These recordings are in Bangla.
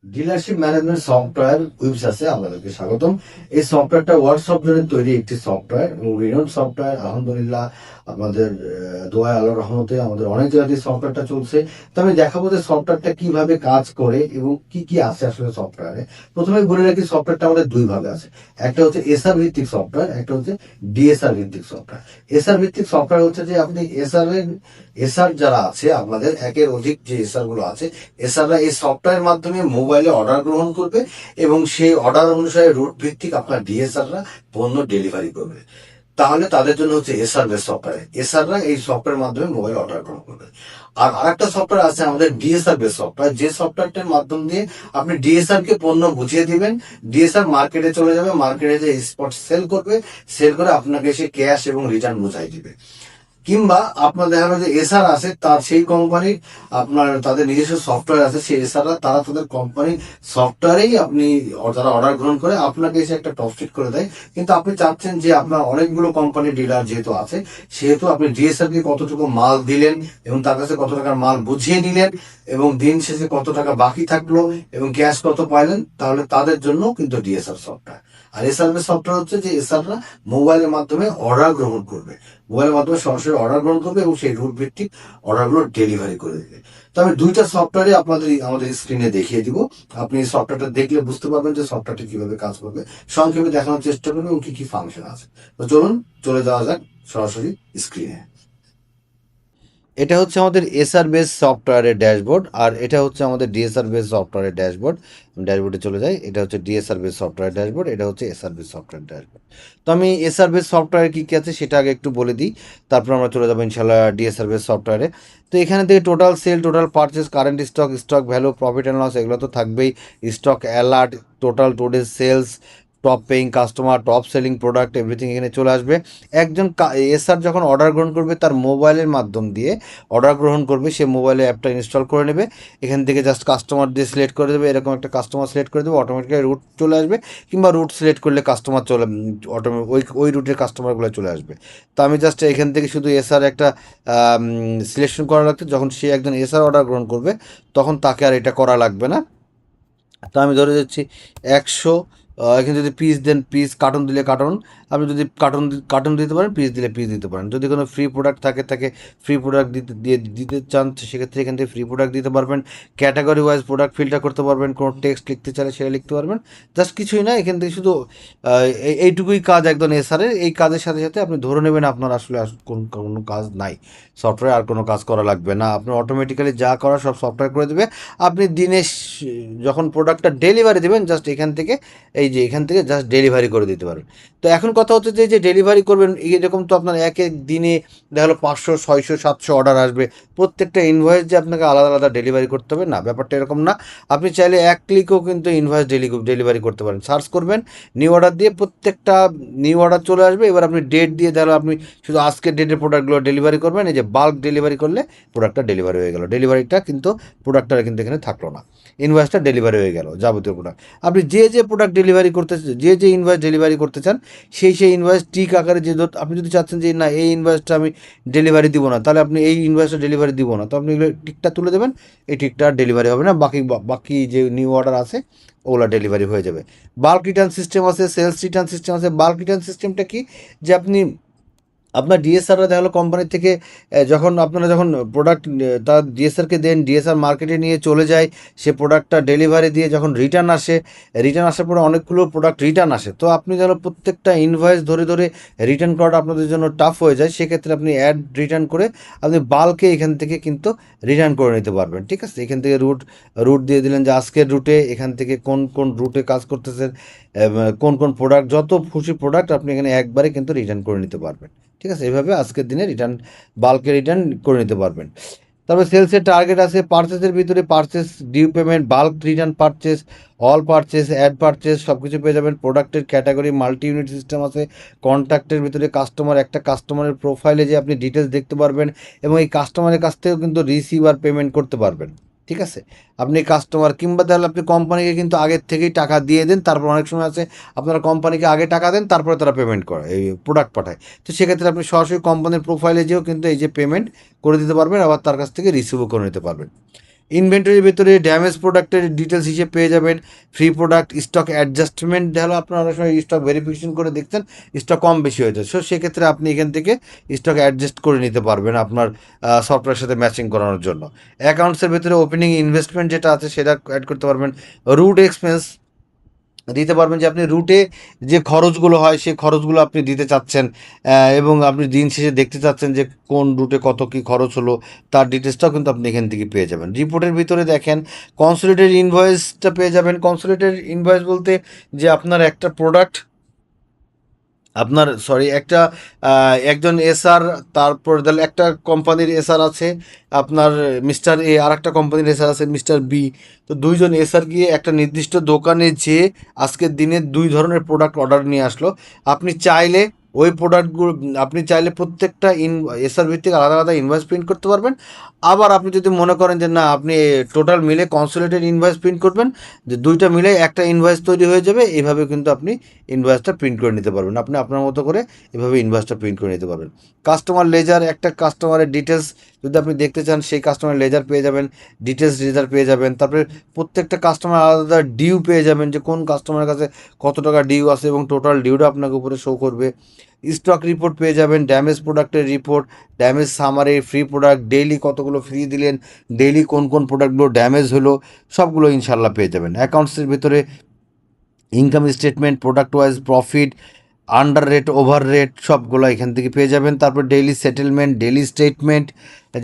ডিলারশিপ ম্যানেজমেন্ট সফটওয়্যার ওয়েবসাইটে আপনাদেরকে স্বাগতম। এই সফটওয়্যারটা ওয়ার্কশপ জনের তৈরি একটি সফটওয়্যার এবং রিনোন সফটওয়্যার। আলহামদুলিল্লাহ আপনাদের দোয়ায় আল্লাহর রহমতে আমাদের অনেক জায়গায় সফটওয়্যারটা চলছে। তো আমি দেখাবো যে সফটওয়্যারটা কিভাবে কাজ করে এবং কি কি আছে আসলে সফটওয়্যারে। প্রথমে বলে রাখি সফটওয়্যারটা আমাদের দুই ভাগে আছে, একটা হচ্ছে এসআর ভিত্তিক সফটওয়্যার, একটা হচ্ছে ডিএসআর ভিত্তিক সফটওয়্যার। এসআর ভিত্তিক সফটওয়্যার হচ্ছে যে আপনি এসআর যারা আছে আপনাদের একের অধিক যে এসআর গুলো আছে, এছাড়া এই সফটওয়্যারের মাধ্যমে মোবাইলে অর্ডার গ্রহণ করবে এবং সেই অর্ডার অনুসারে রুট ভিত্তিক আপনার ডিএসআররা পণ্য ডেলিভারি করবে। তাহলে তাদের জন্য হচ্ছে এসআর বেস সফটওয়্যার। এসআররা এই সফটওয়্যারের মাধ্যমে মোবাইল অর্ডার গ্রহণ করবে। আর আরেকটা সফটওয়্যার আছে আমাদের ডিএসআর বেস সফটওয়্যার, যে সফটওয়্যারটার মাধ্যম দিয়ে আপনি ডিএসআর কে পণ্য বুঝিয়ে দিবেন। ডিএসআর মার্কেটে চলে যাবে, মার্কেটে যে স্পট সেল করবে, সেল করে আপনাকে সে ক্যাশ এবং রিটার্ন বুঝাই দিবে। কিংবা আপনার দেখা গেলো যে এসআর আছে, তার সেই কোম্পানির আপনার তাদের নিজস্ব সফটওয়্যার আছে, সেই এসআররা তারা তাদের কোম্পানির সফটওয়্যারেই আপনি যারা অর্ডার গ্রহণ করে আপনাকে এসে একটা টপ শিট করে দেয়। কিন্তু আপনি চাচ্ছেন যে আপনার অনেকগুলো কোম্পানি ডিলার যেহেতু আছে, সেহেতু আপনি ডিএসআর কে কতটুকু মাল দিলেন এবং তার কাছে কত টাকার মাল বুঝিয়ে নিলেন এবং দিন শেষে কত টাকা বাকি থাকলো এবং ক্যাশ কত পাইলেন, তাহলে তাদের জন্য কিন্তু ডিএসআর সফটওয়্যার। আর এসআর সফটওয়্যার হচ্ছে যে এসআররা মোবাইলের মাধ্যমে অর্ডার গ্রহণ করবে, মোবাইলের মাধ্যমে সরাসরি অর্ডার গ্রহণ করবে এবং সেই রুট ভিত্তিক অর্ডারগুলো ডেলিভারি করে দেবে। তো আমি দুইটা সফটওয়্যারে আমাদের স্ক্রিনে দেখিয়ে দিব। আপনি এই সফটওয়্যারটা দেখলে বুঝতে পারবেন যে সফটওয়্যারটি কিভাবে কাজ করবে। সংক্ষেপে দেখানোর চেষ্টা করবেন এবং কি কি ফাংশন আছে। তো চলুন চলে যাওয়া যাক সরাসরি স্ক্রিনে। এটা হচ্ছে আমাদের এসআর বেস সফটওয়্যারের ড্যাশবোর্ড, আর এটা হচ্ছে আমাদের ডিএসআর বেস সফটওয়্যারের ড্যাশবোর্ড। ড্যাশবোর্ডে চলে যাই, এটা হচ্ছে ডিএসআর বেস সফটওয়্যার ড্যাশবোর্ড, এটা হচ্ছে এসআর বেস সফটওয়্যার ড্যাশবোর্ড। তো আমি এসআর বেস সফটওয়্যার কী কী আছে সেটা আগে একটু বলে দিই, তারপর আমরা চলে যাবো ইনশাল্লাহ ডিএসআর বেস সফটওয়্যারে। তো এখানে থেকে total sale, total purchase, current stock, stock value, profit and loss এগুলো তো থাকবেই। Stock alert, total today's sales, top paying customer, top selling product, everything এখানে চলে আসবে। একজন এসআর যখন অর্ডার গ্রহণ করবে তার মোবাইলের মাধ্যম দিয়ে অর্ডার গ্রহণ করবে, সে মোবাইলে অ্যাপটা ইনস্টল করে নেবে। এখান থেকে জাস্ট কাস্টমার দিয়ে সিলেক্ট করে দেবে, এরকম একটা কাস্টমার সিলেক্ট করে দেবে, অটোমেটিক্যালি রুট চলে আসবে। কিংবা রুট সিলেক্ট করলে কাস্টমার চলে অটোমেটিক ওই রুটের কাস্টমারগুলো চলে আসবে। তো আমি জাস্ট এখান থেকে শুধু এসআর একটা সিলেকশন করা লাগবে। যখন সে একজন এসআর অর্ডার গ্রহণ করবে তখন তাকে আর এটা করা লাগবে না। তো আমি ধরে যাচ্ছি 100। এখানে যদি পিস দেন পিস, কার্টন দিলে কার্টন, আপনি যদি কার্টন দিতে পারেন, পিস দিলে পিস দিতে পারেন। যদি কোনো ফ্রি প্রোডাক্ট থাকে তাকে ফ্রি প্রোডাক্ট দিতে চান, সেক্ষেত্রে এখান থেকে ফ্রি প্রোডাক্ট দিতে পারবেন। ক্যাটাগরি ওয়াইজ প্রোডাক্ট ফিল্টার করতে পারবেন, কোনো টেক্সট লিখতে চাইলে সেটা লিখতে পারবেন। জাস্ট কিছুই না, এখান থেকে শুধু এইটুকুই কাজ একদম এসআরের। এই কাজের সাথে সাথে আপনি ধরে নেবেন আপনার আসলে কোনো কাজ নাই, সফটওয়্যার আর কোনো কাজ করা লাগবে না। আপনি অটোমেটিক্যালি যা করা সব সফটওয়্যার করে দেবে। আপনি দিনে যখন প্রোডাক্টটা ডেলিভারি দেবেন জাস্ট এখান থেকে এখান থেকে জাস্ট ডেলিভারি করে দিতে পারবেন। তো এখন কথা হচ্ছে যে ডেলিভারি করবেন এরকম, তো আপনার এক এক দিনে দেখা গেলো 500, 600, 700 অর্ডার আসবে। প্রত্যেকটা ইনভয়েস যে আপনাকে আলাদা আলাদা ডেলিভারি করতে হবে না, ব্যাপারটা এরকম না। আপনি চাইলে এক ক্লিকেও কিন্তু ইনভয়েস ডেলিভারি করতে পারেন। সার্চ করবেন নিউ অর্ডার দিয়ে, প্রত্যেকটা নিউ অর্ডার চলে আসবে। এবার আপনি ডেট দিয়ে দেখা আপনি শুধু আজকের ডেটের প্রোডাক্টগুলো ডেলিভারি করবেন। এই যে বাল্ক ডেলিভারি করলে প্রোডাক্টটা ডেলিভারি হয়ে গেল, ডেলিভারিটা কিন্তু প্রোডাক্টটা কিন্তু এখানে থাকলো না, ইনভয়েসটা ডেলিভারি হয়ে গেল যাবতীয় প্রোডাক্ট। আপনি যে প্রোডাক্ট ডেলিভারি করতে, যে ইনভয়েস ডেলিভারি করতে চান সেই ইনভয়েস টিক আকারে, যে আপনি যদি চাচ্ছেন যে না এই ইনভয়েসটা আমি ডেলিভারি দিব না, তাহলে আপনি এই ইনভয়েসটা ডেলিভারি দিব না, তো আপনি টিকটা তুলে দেবেন। এই টিকটা ডেলিভারি হবে না, বাকি যে নিউ অর্ডার আছে ওগুলো ডেলিভারি হয়ে যাবে। বাল্ক রিটার্ন সিস্টেম আছে, সেলস রিটার্ন সিস্টেম আছে। বাল্ক রিটার্ন সিস্টেমটা কি, যে আপনি আপনার ডিএসআররা দেখা গেলো কোম্পানি থেকে যখন আপনারা যখন প্রোডাক্ট তার ডিএসআরকে দেন, ডিএসআর মার্কেটে নিয়ে চলে যায়, সে প্রোডাক্টটা ডেলিভারি দিয়ে যখন রিটার্ন আসার পরে অনেকগুলো প্রোডাক্ট রিটার্ন আসে। তো আপনি যেন প্রত্যেকটা ইনভয়েস ধরে ধরে রিটার্ন করাটা আপনাদের জন্য টাফ হয়ে যায়, সেক্ষেত্রে আপনি অ্যাড রিটার্ন করে আপনি বাল্কে এখান থেকে কিন্তু রিটার্ন করে নিতে পারবেন। ঠিক আছে, এখান থেকে রুট দিয়ে দিলেন যে আজকের রুটে এখান থেকে কোন রুটে কাজ করতেছেন, কোন প্রোডাক্ট, যত খুশি প্রোডাক্ট আপনি এখানে একবারে কিন্তু রিটার্ন করে নিতে পারবেন। ঠিক আছে, এইভাবে আজকের দিনে বাল্কে রিটার্ন করে নিতে পারবেন। তারপরে সেলসের টার্গেট আছে, পারচেসের ভিতরে purchase, due payment, bulk return purchase, all purchase, add purchase সব কিছু পেয়ে যাবেন। প্রোডাক্টের ক্যাটাগরি, মাল্টি ইউনিট সিস্টেম আছে। কন্ট্যাক্টের ভিতরে একটা কাস্টমারের প্রোফাইলে যে আপনি ডিটেলস দেখতে পারবেন এবং এই কাস্টমারের কাছ থেকেও কিন্তু রিসিভ আর পেমেন্ট করতে পারবেন। ঠিক আছে, আপনি কাস্টমার কিংবা তাহলে আপনি কোম্পানিকে কিন্তু আগের থেকেই টাকা দিয়ে দেন, তারপর অনেক সময় আছে আপনারা কোম্পানিকে আগে টাকা দেন তারপরে তারা পেমেন্ট করে, এই প্রোডাক্ট পাঠায়। তো সেক্ষেত্রে আপনি সরাসরি কোম্পানির প্রোফাইলে যেও কিন্তু এই যে পেমেন্ট করে দিতে পারবেন, আবার তার কাছ থেকে রিসিভও করে নিতে পারবেন। ইনভেন্টরির ভেতরে ড্যামেজ প্রোডাক্টের ডিটেলস হিসেবে পেয়ে যাবেন। ফ্রি প্রোডাক্ট, স্টক অ্যাডজাস্টমেন্ট হলো আপনারা অনেক সময় স্টক ভেরিফিকেশন করে দেখছেন স্টক কম বেশি হয়েছে, সো সেক্ষেত্রে আপনি এখান থেকে স্টক অ্যাডজাস্ট করে নিতে পারবেন আপনার সফটওয়্যারের সাথে ম্যাচিং করানোর জন্য। অ্যাকাউন্টসের ভেতরে ওপেনিং ইনভেস্টমেন্ট যেটা আছে সেটা অ্যাড করতে পারবেন। রুট এক্সপেন্স দিতে পারবেন, যে আপনি রুটে যে খরচগুলো হয় সেই খরচগুলো আপনি দিতে চাচ্ছেন, এবং আপনি দিন শেষে দেখতে চাচ্ছেন যে কোন রুটে কত কী খরচ হলো তার ডিটেলসটাও কিন্তু আপনি এখান থেকে পেয়ে যাবেন। রিপোর্টের ভিতরে দেখেন কনসোলিডেটেড ইনভয়েসটা পেয়ে যাবেন। কনসোলিডেটেড ইনভয়েস বলতে যে আপনার একটা প্রোডাক্ট, আপনার একটা একজন এসআর, তারপর তাহলে একটা কোম্পানির এসআর আছে আপনার মিস্টার এ, আর একটা কোম্পানির এসআর আছে মিস্টার বি। তো দুইজন এসআর গিয়ে একটা নির্দিষ্ট দোকানে যেয়ে আজকের দিনে দুই ধরনের প্রোডাক্ট অর্ডার নিয়ে আসলো। আপনি চাইলে ওই প্রোডাক্টগুলো, আপনি চাইলে প্রত্যেকটা এসআর ভিত্তিক আলাদা আলাদা ইনভয়েস প্রিন্ট করতে পারবেন। আবার আপনি যদি মনে করেন যে না আপনি টোটাল মিলে কনসোলিডেটেড ইনভয়েস প্রিন্ট করবেন, যে দুইটা মিলে একটা ইনভয়েস তৈরি হয়ে যাবে, এইভাবে কিন্তু আপনি ইনভয়েসটা প্রিন্ট করে নিতে পারবেন। আপনি আপনার মতো করে এভাবে ইনভয়েসটা প্রিন্ট করে নিতে পারবেন। কাস্টমার লেজার, একটা কাস্টমারের ডিটেলস যদি আপনি দেখতে চান সেই কাস্টমার লেজার পেয়ে যাবেন, ডিটেলস লেজার পেয়ে যাবেন। তারপরে প্রত্যেকটা কাস্টমার আলাদা ডিউ পেয়ে যাবেন, যে কোন কাস্টমারের কাছে কত টাকা ডিউ আছে এবং টোটাল ডিউটা আপনাকে উপরে শো করবে। স্টক রিপোর্ট পেয়ে যাবেন, ড্যামেজ প্রোডাক্টের report, damage summary, free product, daily কতগুলো ফ্রি দিলেন, ডেইলি কোন কোন প্রোডাক্টগুলো ড্যামেজ হলো, সবগুলো ইনশাল্লাহ পেয়ে যাবেন। অ্যাকাউন্টসের ভিতরে income statement, product wise profit, under rate, over rate, সবগুলো এখান থেকে পেয়ে যাবেন। তারপর ডেইলি সেটেলমেন্ট, ডেইলি স্টেটমেন্ট,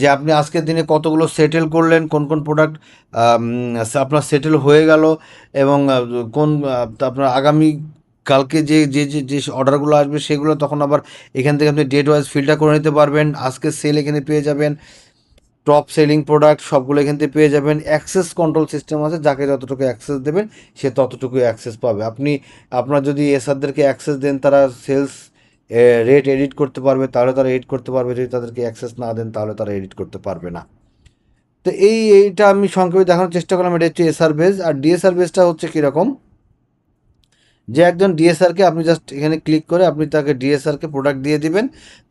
যে আপনি আজকের দিনে কতগুলো সেটেল করলেন, কোন কোন প্রোডাক্ট আপনার সেটেল হয়ে গেল, এবং কোন আপনার আগামী কালকে যে যে যে যে অর্ডারগুলো আসবে সেগুলো তখন আবার এখান থেকে আপনি ডেট ওয়াইজ ফিল্টার করে নিতে পারবেন। আজকে সেল এখানে পেয়ে যাবেন। টপ সেলিং প্রোডাক্ট সবগুলো এখান থেকে পেয়ে যাবেন। অ্যাক্সেস কন্ট্রোল সিস্টেম আছে, যাকে যতটুকু অ্যাক্সেস দেবেন সে ততটুকু অ্যাক্সেস পাবে। আপনি আপনার যদি এসআরদেরকে অ্যাক্সেস দেন তারা সেলস রেট এডিট করতে পারবে, তাহলে তারা এডিট করতে পারবে, যদি তাদেরকে অ্যাক্সেস না দেন তাহলে তারা এডিট করতে পারবে না। তো এইটা আমি সংক্ষেপে দেখানোর চেষ্টা করলাম। এটা হচ্ছে এসআর বেস। আর ডিএসআর বেসটা হচ্ছে কীরকম, যে একজন ডিএসআরকে আপনি জাস্ট এখানে ক্লিক করে আপনি তাকে ডিএসআরকে প্রোডাক্ট দিয়ে দিবেন,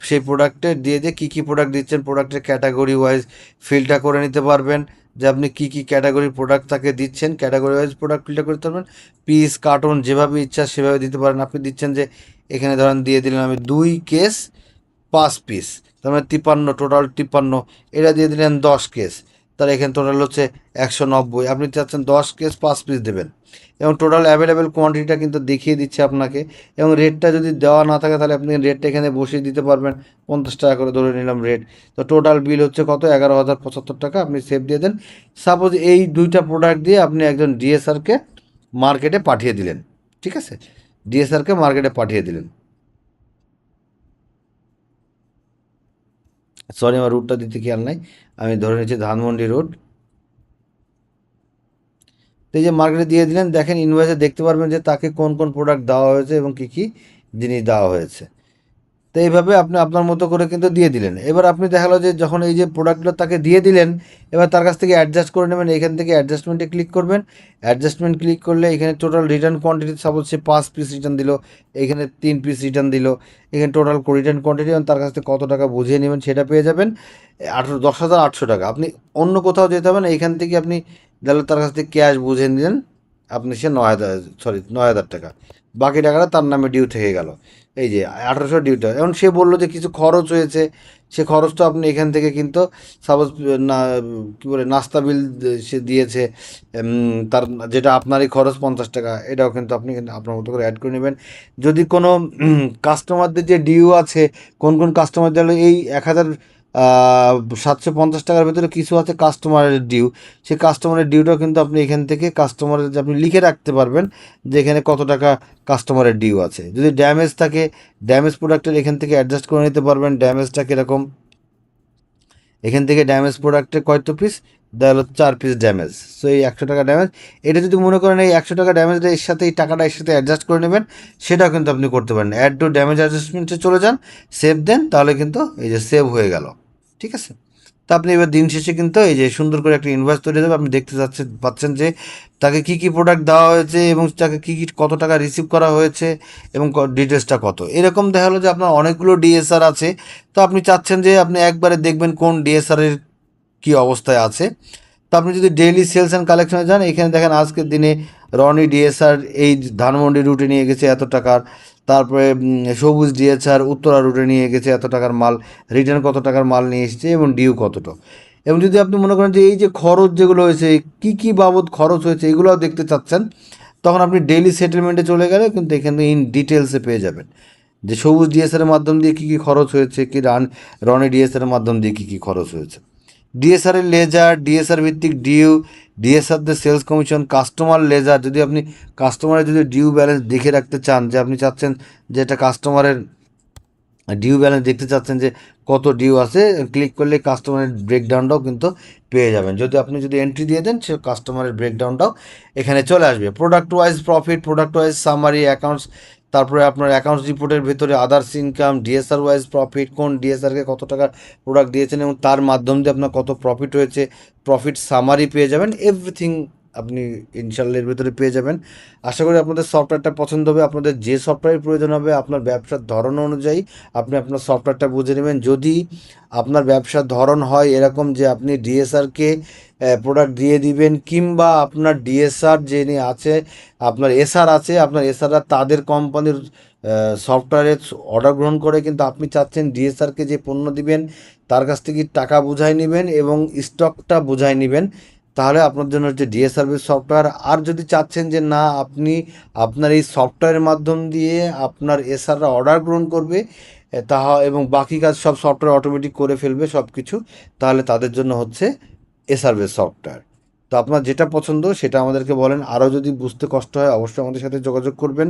সেই প্রোডাক্টে দিয়ে কী কী প্রোডাক্ট দিচ্ছেন প্রোডাক্টের ক্যাটাগরি ওয়াইজ ফিল্টার করে নিতে পারবেন, যে আপনি কী কী ক্যাটাগরির প্রোডাক্ট তাকে দিচ্ছেন, ক্যাটাগরি ওয়াইজ প্রোডাক্ট ফিল্টার করতে পারবেন। পিস, কার্টন যেভাবে ইচ্ছা সেভাবে দিতে পারেন। আপনি দিচ্ছেন যে এখানে ধরেন দিয়ে দিলেন আমি 2 কেস 5 পিস, তার মানে 53, টোটাল 53। এটা দিয়ে দিলেন 10 কেস, তাহলে এখানে টোটাল হচ্ছে 190। আপনি চাচ্ছেন 10 কেস 5 পিস দেবেন, এবং টোটাল অ্যাভেলেবেল কোয়ান্টিটিটা কিন্তু দেখিয়ে দিচ্ছে আপনাকে। এবং রেটটা যদি দেওয়া না থাকে তাহলে আপনি রেটটা এখানে বসিয়ে দিতে পারবেন, 50 টাকা করে ধরে নিলাম রেট। তো টোটাল বিল হচ্ছে কত, 11,075 টাকা। আপনি সেভ দিয়ে দেন। সাপোজ এই দুইটা প্রোডাক্ট দিয়ে আপনি একজন ডিএসআরকে মার্কেটে পাঠিয়ে দিলেন, ঠিক আছে, ডিএসআরকে মার্কেটে পাঠিয়ে দিলেন। সরি আমার রুটটা দিতে খেয়াল নাই, আমি ধরে নিচ্ছি ধানমন্ডি রোড। তো এই যে মার্কেটে দিয়ে দিলেন, দেখেন ইনভয়েসে দেখতে পারবেন যে তাকে কোন কোন প্রোডাক্ট দেওয়া হয়েছে এবং কী কী জিনিস দেওয়া হয়েছে। তো এইভাবে আপনি আপনার মতো করে কিন্তু দিয়ে দিলেন। এবার আপনি দেখালো যে যখন এই যে প্রোডাক্টগুলো তাকে দিয়ে দিলেন, এবার তার কাছ থেকে অ্যাডজাস্ট করে নেবেন। এখান থেকে অ্যাডজাস্টমেন্টে ক্লিক করবেন। অ্যাডজাস্টমেন্ট ক্লিক করলে এখানে টোটাল রিটার্ন কোয়ান্টিটি, সাপোজ সে 5 পিস রিটার্ন দিল, এখানে 3 পিস রিটার্ন দিল, এখানে টোটাল রিটার্ন কোয়ান্টিটি এবং তার কাছ থেকে কত টাকা বুঝিয়ে নেবেন সেটা পেয়ে যাবেন। 10,800 টাকা। আপনি অন্য কোথাও যেতে হবে না, এখান থেকে আপনি তাহলে তার কাছ থেকে ক্যাশ বুঝে নিলেন, আপনি সে 9,000 টাকা, বাকি টাকাটা তার নামে ডিউ থেকে গেল। এই যে 1800 ডিউটা। এখন সে বললো যে কিছু খরচ হয়েছে, সে খরচটা আপনি এখান থেকে কিন্তু সাপোজ না কী বলে নাস্তা বিল সে দিয়েছে, তার যেটা আপনারই খরচ 50 টাকা, এটাও কিন্তু আপনি কিন্তু আপনার মতো করে অ্যাড করে নেবেন। যদি কোনো কাস্টমারদের যে ডিউ আছে, কোন কোন কাস্টমারদের এই 1,750 টাকার ভেতরে কিছু আছে কাস্টমারের ডিউ, সেই কাস্টমারের ডিউটাও কিন্তু আপনি এখান থেকে কাস্টমারের যে আপনি লিখে রাখতে পারবেন যে এখানে কত টাকা কাস্টমারের ডিউ আছে। যদি ড্যামেজ থাকে, ড্যামেজ প্রোডাক্টের এখান থেকে অ্যাডজাস্ট করে নিতে পারবেন ড্যামেজটা কীরকম। এখান থেকে ড্যামেজ প্রোডাক্টের কত পিস, দেখা হলো 4 পিস ড্যামেজ, সো এই 100 টাকা ড্যামেজ। এটা যদি মনে করেন এই 100 টাকা ড্যামেজটা এর সাথে এই টাকাটা এর সাথে অ্যাডজাস্ট করে নেবেন, সেটাও কিন্তু আপনি করতে পারেন। অ্যাড টু ড্যামেজ অ্যাডজাস্টমেন্টে চলে যান, সেভ দেন, তাহলে কিন্তু এই যে সেভ হয়ে গেল, ঠিক আছে। তা আপনি এবার দিন শেষে কিন্তু এই যে সুন্দর করে একটা ইনভয়েস তৈরি হবে। আপনি দেখতে পাচ্ছেন যে তাকে কী কী প্রোডাক্ট দেওয়া হয়েছে এবং তাকে কী কী কত টাকা রিসিভ করা হয়েছে এবং ডিটেলসটা কত। এরকম দেখা হলো যে আপনার অনেকগুলো ডিএসআর আছে, তো আপনি চাচ্ছেন যে আপনি একবারে দেখবেন কোন ডিএসআরের কী অবস্থায় আছে। তো আপনি যদি ডেইলি সেলস অ্যান্ড কালেকশনে যান, এখানে দেখেন আজকের দিনে রনি ডিএসআর এই ধানমন্ডি রুটে নিয়ে গেছে এত টাকার, তারপরে সবুজ ডিএসআর উত্তরা রুটে নিয়ে গেছে এত টাকার মাল, রিটার্ন কত টাকার মাল নিয়ে এসেছে এবং ডিউ কতটা। এবং যদি আপনি মনে করেন যে এই যে খরচ যেগুলো হয়েছে, কী কী বাবদ খরচ হয়েছে এগুলোও দেখতে চাচ্ছেন, তখন আপনি ডেইলি সেটেলমেন্টে চলে গেলে কিন্তু এখানে ইন ডিটেলসে পেয়ে যাবেন যে সবুজ ডিএসআর এর মাধ্যম দিয়ে কী কী খরচ হয়েছে, কি রনি ডিএসআর এর মাধ্যম দিয়ে কী কী খরচ হয়েছে। ডিএসআর এর লেজার, ডিএসআর ভিত্তিক ডিউ, ডিএসআর দের সেলস কমিশন, কাস্টমার লেজার, যদি আপনি কাস্টমারের যদি ডিউ ব্যালেন্স দেখে রাখতে চান, যে আপনি চাচ্ছেন যে এটা কাস্টমারের ডিউ ব্যালেন্স দেখতে চাচ্ছেন যে কত ডিউ আছে, ক্লিক করলে কাস্টমারের ব্রেকডাউনটাও কিন্তু পেয়ে যাবেন। আপনি যদি এন্ট্রি দিয়ে দেন, সে কাস্টমারের ব্রেকডাউনটাও এখানে চলে আসবে। Product wise profit, product wise summary accounts, তারপরে আপনার অ্যাকাউন্টস রিপোর্টের ভেতরে others income, DSR wise profit, কোন ডিএসআরকে কত টাকার প্রোডাক্ট দিয়েছেন এবং তার মাধ্যম দিয়ে আপনার কত প্রফিট হয়েছে, প্রফিট সামারি পেয়ে যাবেন। এভরিথিং আপনি ইনশাল্লাহ এর ভিতরে পেয়ে যাবেন। আশা করি আপনাদের সফটওয়্যারটা পছন্দ হবে। আপনাদের যে সফটওয়্যার প্রয়োজন হবে আপনার ব্যবসার ধরন অনুযায়ী আপনি আপনার সফটওয়্যারটা বুঝে নেবেন। যদি আপনার ব্যবসার ধরন হয় এরকম যে আপনি ডিএসআরকে প্রোডাক্ট দিয়ে দিবেন, কিংবা আপনার ডিএসআর যিনি আছে, আপনার এসআর আছে, আপনার এসআররা তাদের কোম্পানির সফটওয়্যারের অর্ডার গ্রহণ করে, কিন্তু আপনি চাচ্ছেন ডিএসআরকে যে পণ্য দিবেন তার কাছ থেকে টাকা বুঝাই নেবেন এবং স্টকটা বুঝাই নেবেন, তাহলে আপনার জন্য হচ্ছে ডিএস সার্ভিস সফটওয়্যার। আর যদি চাচ্ছেন যে না, আপনি আপনার এই সফটওয়্যারের মাধ্যম দিয়ে আপনার এসআররা অর্ডার গ্রহণ করবে, এবং বাকি কাজ সব সফটওয়্যার অটোমেটিক করে ফেলবে সব কিছু, তাহলে তাদের জন্য হচ্ছে এসআরভিস সফটওয়্যার। তো আপনার যেটা পছন্দ সেটা আমাদেরকে বলেন। আরও যদি বুঝতে কষ্ট হয় অবশ্যই আমাদের সাথে যোগাযোগ করবেন,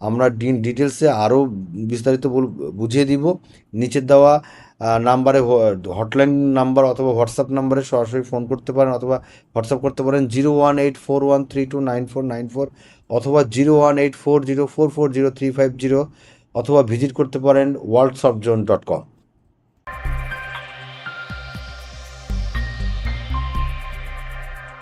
আমরা ডিটেলসে আরও বিস্তারিত বুঝিয়ে দিব। নিচের দেওয়া নাম্বারে, হটলাইন নাম্বার অথবা হোয়াটসঅ্যাপ নাম্বারে সরাসরি ফোন করতে পারেন, অথবা হোয়াটসঅ্যাপ করতে পারেন 01841329494, অথবা 01840440350, অথবা ভিজিট করতে পারেন worldsoftzone.com।